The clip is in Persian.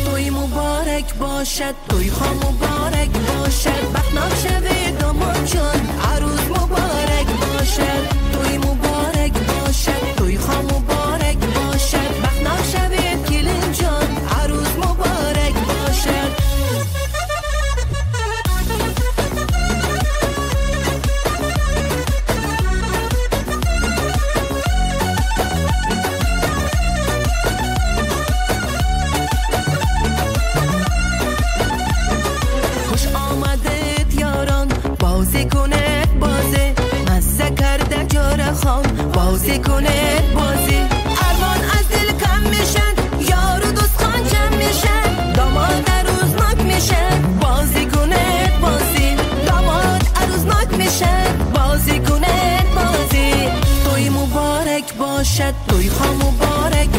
توی مبارک باشد، توی ها مبارک باشد، بخت شوی داماد جان، عروس مبارک باشد. توی مبارک باشد، توی ها مبارک باشد، بخت شوی کلین جان، عروس مبارک باشد. بازی کنید بازی، مزه کرده جاره خان، بازی کنید بازی. ارمان از دل کم میشن، یار و دوست خان جمع میشن، داماد عروسناک میشن، بازی کنید بازی. داماد عروسناک میشن، بازی کنید بازی. توی مبارک باشد، توی ها مبارک